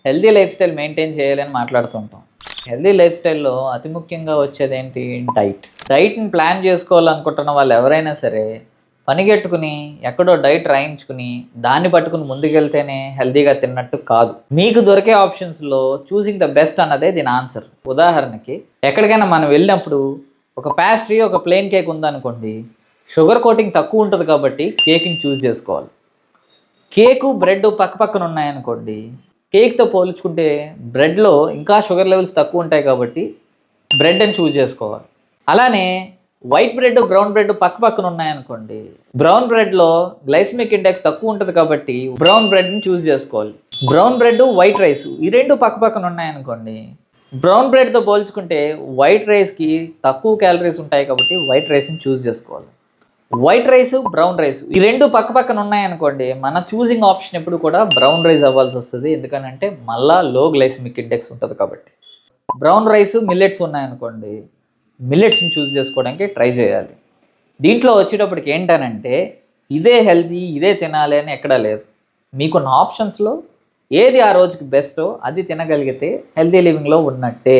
Healthy life style maintain చేయాలని మాట్లాడుతుంటాం. Healthy life స్టైల్‌లో అతి ముఖ్యంగా వచ్చేదేంటి? డైట్. డైట్‌ని ప్లాన్ చేసుకోవాలనుకుంటున్న వాళ్ళు ఎవరైనా సరే, పనిగట్టుకుని ఎక్కడో డైట్ రాయించుకుని, దాన్ని పట్టుకుని ముందుకెళ్తేనే హెల్తీగా తిన్నట్టు కాదు. మీకు దొరికే ఆప్షన్స్‌లో చూసింగ్ ద బెస్ట్ అన్నదే దీని ఆన్సర్. ఉదాహరణకి ఎక్కడికైనా మనం వెళ్ళినప్పుడు ఒక పేస్ట్రీ, ఒక ప్లెయిన్ కేక్ ఉందనుకోండి, షుగర్ కోటింగ్ తక్కువ ఉంటది కాబట్టి కేక్‌ని చూజ్ చేసుకోవాలి. కేకు, బ్రెడ్ పక్కపక్కన ఉన్నాయనుకోండి, కేక్‌తో పోల్చుకుంటే బ్రెడ్‌లో ఇంకా షుగర్ లెవెల్స్ తక్కువ ఉంటాయి కాబట్టి బ్రెడ్‌ని చూజ్ చేసుకోవాలి. అలానే వైట్ బ్రెడ్, బ్రౌన్ బ్రెడ్ పక్కపక్కన ఉన్నాయనుకోండి, బ్రౌన్ బ్రెడ్‌లో గ్లైసెమిక్ ఇండెక్స్ తక్కువ ఉంటది కాబట్టి బ్రౌన్ బ్రెడ్‌ని చూజ్ చేసుకోవాలి. బ్రౌన్ బ్రెడ్, వైట్ రైస్ ఈ 2 పక్కపక్కన ఉన్నాయనుకోండి, బ్రౌన్ బ్రెడ్‌తో పోల్చుకుంటే వైట్ రైస్‌కి తక్కువ క్యాలరీస్ ఉంటాయి కాబట్టి వైట్ రైస్‌ని చూజ్ చేసుకోవాలి. వైట్ రైస్, బ్రౌన్ రైస్ ఈ 2 పక్కపక్కన ఉన్నాయనుకోండి, మన చూసింగ్ ఆప్షన్ ఎప్పుడు కూడా బ్రౌన్ రైస్ అవ్వాల్సొస్తది. ఎందుకనంటే మళ్ళా లో గ్లైసెమిక్ ఇండెక్స్ ఉంటది కాబట్టి. బ్రౌన్ రైస్, మిల్లెట్స్ ఉన్నాయనుకోండి, మిల్లెట్స్‌ని చూజ్ చేసుకోవడానికి ట్రై చేయాలి. దీంట్లో వచ్చేటప్పటికి ఏంటనంటే, ఇదే హెల్తీ, ఇదే తినాలి అని ఎక్కడా లేదు. మీకున్న ఆప్షన్స్‌లో ఏది ఆ రోజుకి బెస్టో అది తినగలిగితే హెల్తీ లివింగ్‌లో ఉన్నట్టే.